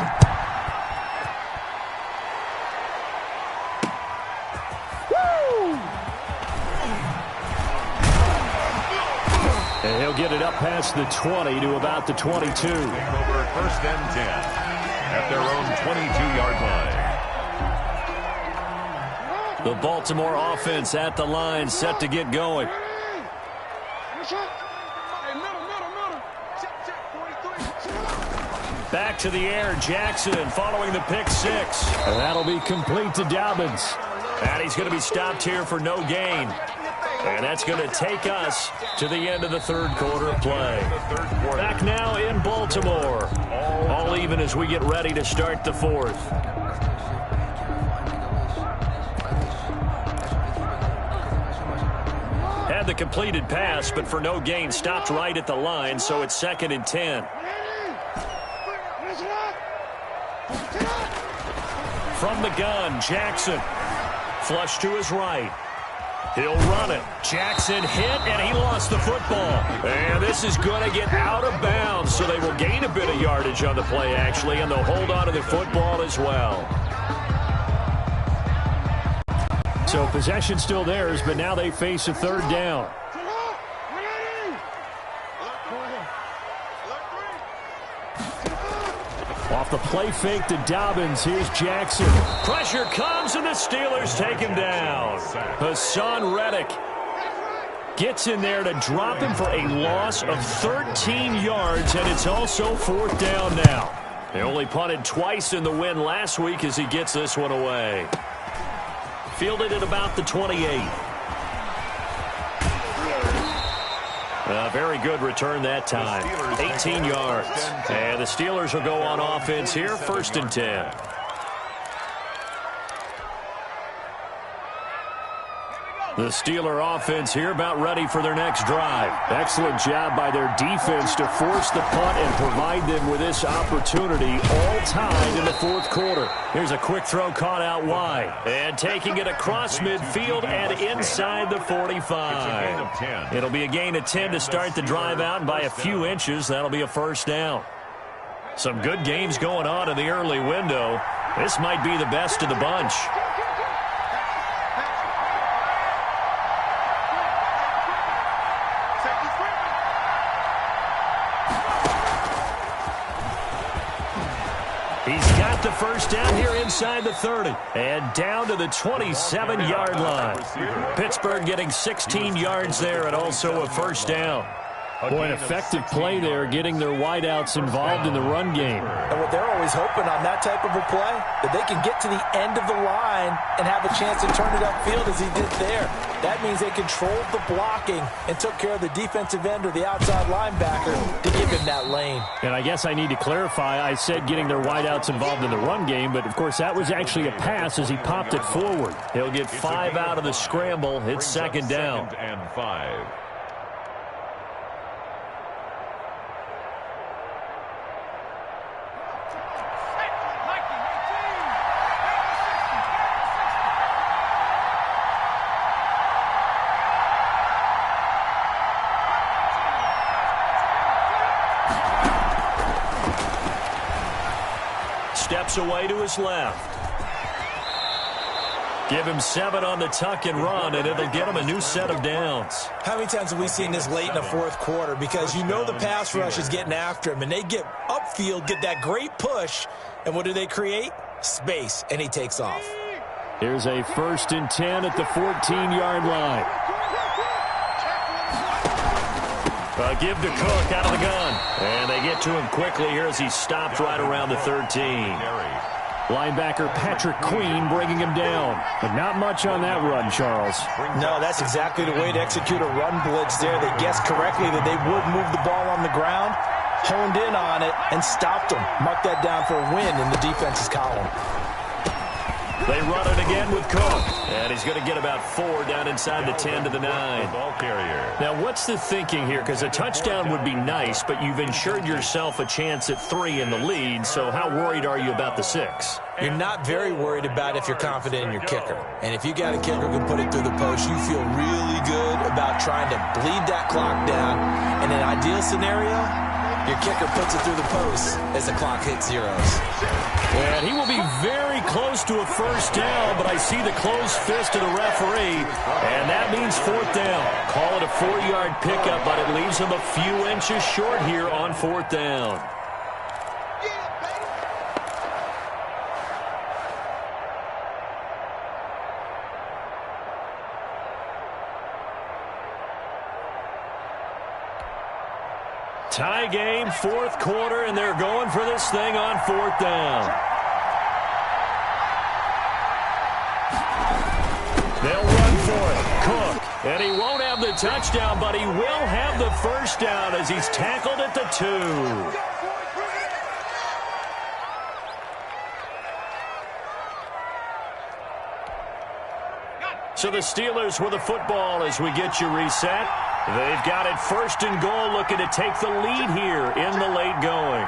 And he'll get it up past the 20 to about the 22. Take over 1st and 10 at their own 22-yard line. The Baltimore offense at the line, set to get going. Back to the air, Jackson following the pick 6. And that'll be complete to Dobbins. And he's going to be stopped here for no gain. And that's going to take us to the end of the 3rd quarter of play. Back now in Baltimore. All even as we get ready to start the 4th. Had the completed pass, but for no gain, stopped right at the line, so it's 2nd and 10. From the gun, Jackson. Flush to his right. He'll run it. Jackson hit, and he lost the football. And this is going to get out of bounds, so they will gain a bit of yardage on the play, actually, and they'll hold on to the football as well. So possession still theirs, but now they face a 3rd down. Off the play fake to Dobbins. Here's Jackson. Pressure comes, and the Steelers take him down. Hassan Reddick gets in there to drop him for a loss of 13 yards, and it's also 4th down now. They only punted twice in the win last week as he gets this one away. Fielded at about the 28. Very good return that time. 18 yards. And the Steelers will go on offense here, 1st and 10. The Steeler offense here about ready for their next drive. Excellent job by their defense to force the punt and provide them with this opportunity all tied in the 4th quarter. Here's a quick throw caught out wide. And taking it across midfield and inside the 45. It'll be a gain of 10 to start the drive out, and by a few inches, that'll be a 1st down. Some good games going on in the early window. This might be the best of the bunch. He's got the 1st down here inside the 30. And down to the 27-yard line. Pittsburgh getting 16 yards there and also a 1st down. Boy, an effective play there, getting their wideouts involved in the run game. And what they're always hoping on that type of a play, that they can get to the end of the line and have a chance to turn it upfield as he did there. That means they controlled the blocking and took care of the defensive end or the outside linebacker to give him that lane. And I guess I need to clarify, I said getting their wideouts involved in the run game, but of course that was actually a pass as he popped it forward. He'll get 5 out of the scramble. It's 2nd down. 2nd and 5. Steps away to his left. Give him 7 on the tuck and run, and it'll get him a new set of downs. How many times have we seen this late in the fourth quarter? Because you know the pass rush is getting after him, and they get upfield, get that great push, and what do they create? Space, and he takes off. Here's a 1st and 10 at the 14-yard line. Give to Cook out of the gun. And they get to him quickly here as he stopped right around the 13. Linebacker Patrick Queen bringing him down. But not much on that run, Charles. No, that's exactly the way to execute a run blitz there. They guessed correctly that they would move the ball on the ground, honed in on it, and stopped them. Mark that down for a win in the defense's column. They run it again with Cook. And he's going to get about 4 down inside the 10 to the 9. Ball carrier. Now, what's the thinking here? Because a touchdown would be nice, but you've ensured yourself a chance at 3 in the lead. So how worried are you about the 6? You're not very worried about if you're confident in your kicker. And if you got a kicker who can put it through the post, you feel really good about trying to bleed that clock down. In an ideal scenario, your kicker puts it through the post as the clock hits zeros. And he will be very close to a 1st down, but I see the closed fist of the referee, and that means 4th down. Call it a 4-yard pickup, but it leaves him a few inches short here on 4th down. Tie game, 4th quarter, and they're going for this thing on 4th down. They'll run for it. Cook. And he won't have the touchdown, but he will have the 1st down as he's tackled at the 2. So the Steelers with the football as we get you reset. They've got it 1st and goal, looking to take the lead here in the late going.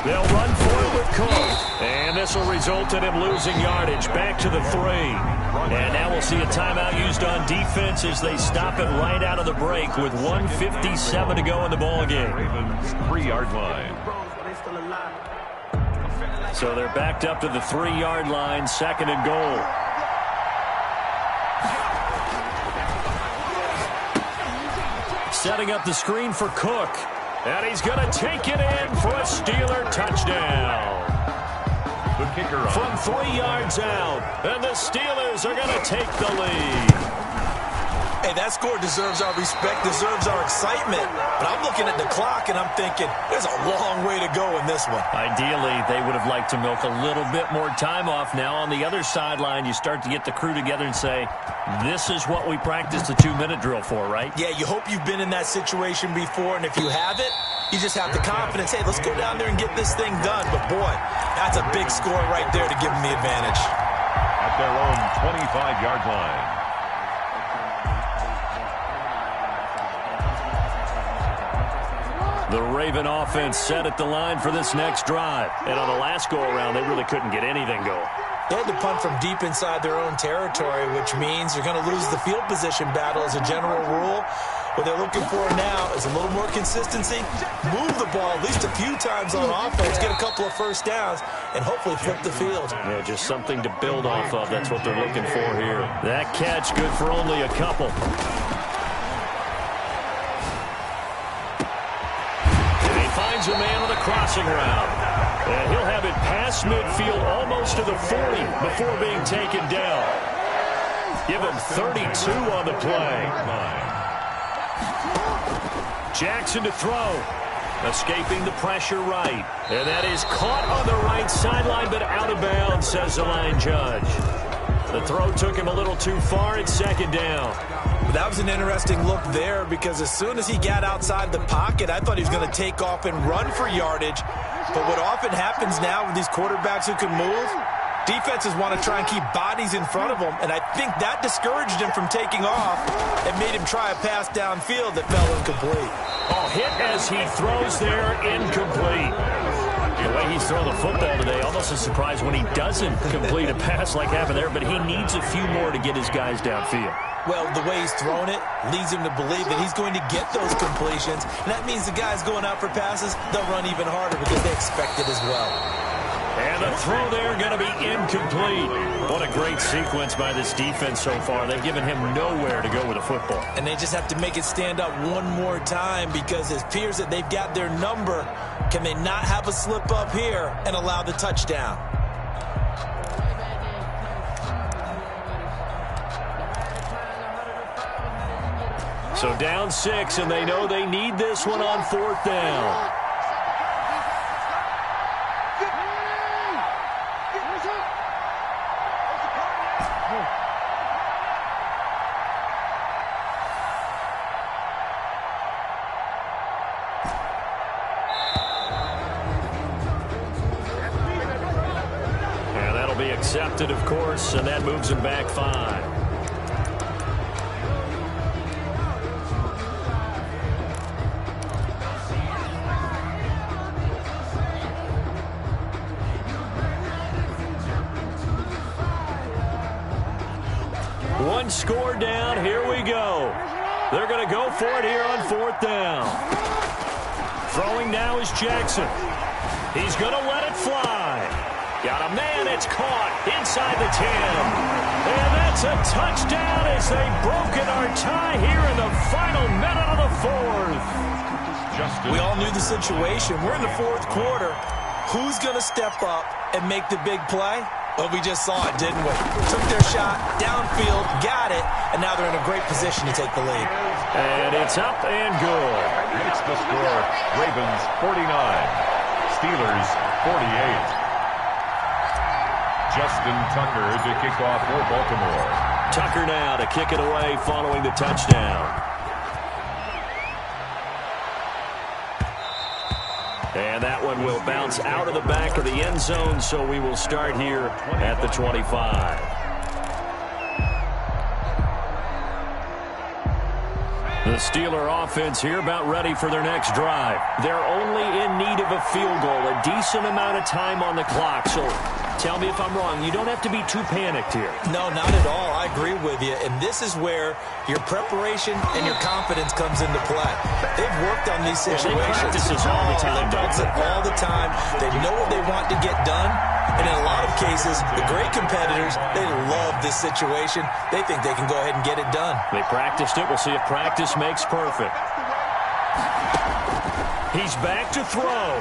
They'll run for it with Cook. And this will result in him losing yardage back to the 3. And now we'll see a timeout used on defense as they stop it right out of the break with 1:57 to go in the ballgame. Ravens 3-yard line. So they're backed up to the 3-yard line, 2nd and goal. Setting up the screen for Cook. And he's going to take it in for a Steeler touchdown. The kicker on. From 3 yards out. And the Steelers are going to take the lead. Hey, that score deserves our respect, deserves our excitement. But I'm looking at the clock, and I'm thinking, there's a long way to go in this one. Ideally, they would have liked to milk a little bit more time off. Now, on the other sideline, you start to get the crew together and say, this is what we practiced the 2-minute drill for, right? Yeah, you hope you've been in that situation before, and if you haven't, you just have the confidence, hey, let's go down there and get this thing done. But, boy, that's a big score right there to give them the advantage. At their own 25-yard line. The Raven offense set at the line for this next drive. And on the last go-around, they really couldn't get anything going. They had to punt from deep inside their own territory, which means you're going to lose the field position battle as a general rule. What they're looking for now is a little more consistency, move the ball at least a few times on offense, get a couple of 1st downs, and hopefully flip the field. Yeah, just something to build off of. That's what they're looking for here. That catch good for only a couple. Finds a man on the crossing route. And he'll have it past midfield almost to the 40 before being taken down. Give him 32 on the play. Jackson to throw. Escaping the pressure right. And that is caught on the right sideline, but out of bounds, says the line judge. The throw took him a little too far at 2nd down. That was an interesting look there because as soon as he got outside the pocket, I thought he was going to take off and run for yardage. But what often happens now with these quarterbacks who can move, defenses want to try and keep bodies in front of them, and I think that discouraged him from taking off and made him try a pass downfield that fell incomplete. Oh, hit as he throws there, incomplete. The way he's throwing the football today, almost a surprise when he doesn't complete a pass like happened there, but he needs a few more to get his guys downfield. Well, the way he's thrown it leads him to believe that he's going to get those completions, and that means the guys going out for passes, they'll run even harder because they expect it as well. And the throw there going to be incomplete. What a great sequence by this defense so far. They've given him nowhere to go with the football. And they just have to make it stand up one more time because it appears that they've got their number. Can they not have a slip up here and allow the touchdown? So down 6, and they know they need this one on 4th down. And that'll be accepted, of course, and that moves him back 5. One score down. Here we go. They're going to go for it here on 4th down. Throwing now is Jackson. He's going to let it fly. Got a man. It's caught inside the 10. And that's a touchdown as they've broken our tie here in the final minute of the 4th. We all knew the situation. We're in the 4th quarter. Who's going to step up and make the big play? Well, we just saw it, didn't we? Took their shot, downfield, got it, and now they're in a great position to take the lead. And it's up and good. It's the score. Ravens 49, Steelers 48. Justin Tucker to kick off for Baltimore. Tucker now to kick it away following the touchdown. And that one will bounce out of the back of the end zone, so we will start here at the 25. The Steeler offense here about ready for their next drive. They're only in need of a field goal, a decent amount of time on the clock. So tell me if I'm wrong. You don't have to be too panicked here. No, not at all. I agree with you. And this is where your preparation and your confidence comes into play. They've worked on these situations. They practice this all the time. They practice it all the time. They know what they want to get done. And in a lot of cases, the great competitors, they love this situation. They think they can go ahead and get it done. They practiced it. We'll see if practice makes perfect. He's back to throw.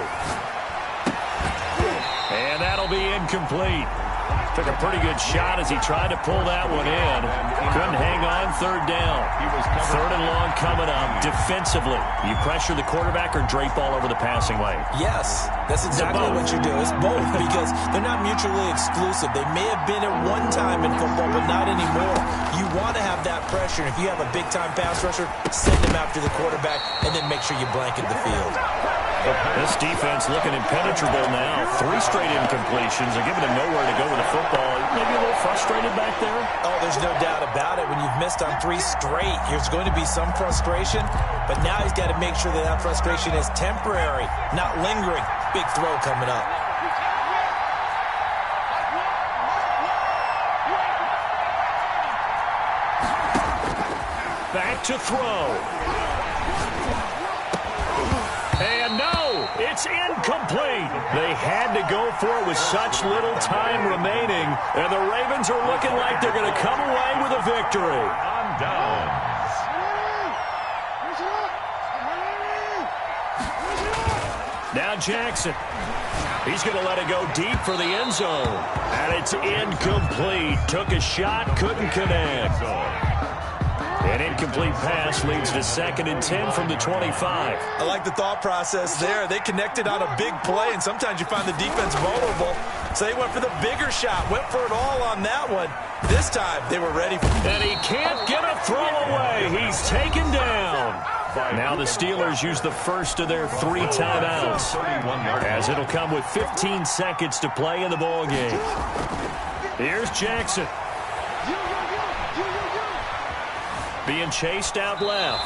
And that'll be incomplete. Took a pretty good shot as he tried to pull that one in. Couldn't hang on 3rd down. 3rd and long coming up. Defensively, you pressure the quarterback or drape all over the passing lane? Yes, that's exactly what you do. It's both because they're not mutually exclusive. They may have been at one time in football, but not anymore. You want to have that pressure. If you have a big-time pass rusher, send him after the quarterback and then make sure you blanket the field. This defense looking impenetrable now. 3 straight incompletions. They're giving him nowhere to go with the football. Maybe a little frustrated back there? Oh, there's no doubt about it. When you've missed on 3 straight, there's going to be some frustration. But now he's got to make sure that that frustration is temporary, not lingering. Big throw coming up. Back to throw. And no, it's incomplete. They had to go for it with such little time remaining. And the Ravens are looking like they're going to come away with a victory. On downs. Now Jackson. He's going to let it go deep for the end zone. And it's incomplete. Took a shot, couldn't connect. An incomplete pass leads to 2nd and 10 from the 25. I like the thought process there. They connected on a big play, and sometimes you find the defense vulnerable. So they went for the bigger shot, went for it all on that one. This time, they were ready. And he can't get a throw away. He's taken down. Now the Steelers use the first of their 3 timeouts, as it'll come with 15 seconds to play in the ballgame. Here's Jackson. Being chased out left.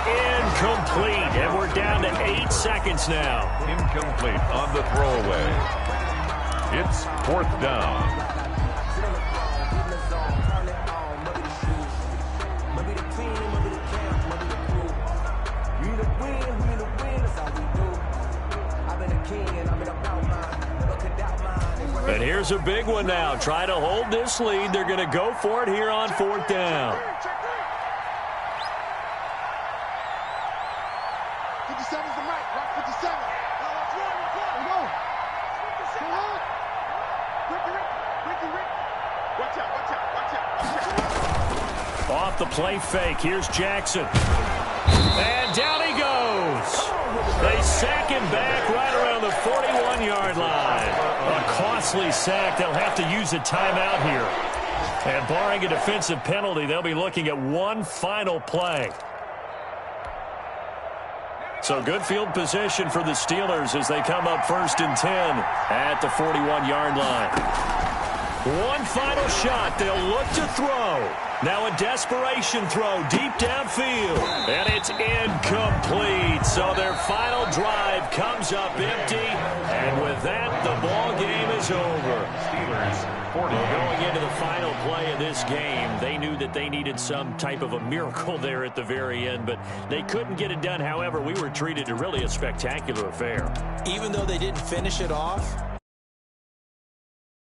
Incomplete. And we're down to 8 seconds now. Incomplete on the throwaway. It's 4th down. Here's a big one now. Try to hold this lead. They're going to go for it here on 4th down. 57's the mic. Rock 57. Watch out, watch out, watch out, watch out. Off the play fake. Here's Jackson. And down he goes. They sack him back right around the 41-yard line. A costly sack. They'll have to use a timeout here. And barring a defensive penalty, they'll be looking at one final play. So good field position for the Steelers as they come up 1st and 10 at the 41-yard line. One final shot. They'll look to throw. Now a desperation throw deep downfield. And it's incomplete. So their final drive comes up empty. And with that, the ball game is over. Steelers 40. Going into the final play of this game, they knew that they needed some type of a miracle there at the very end, but they couldn't get it done. However, we were treated to really a spectacular affair. Even though they didn't finish it off,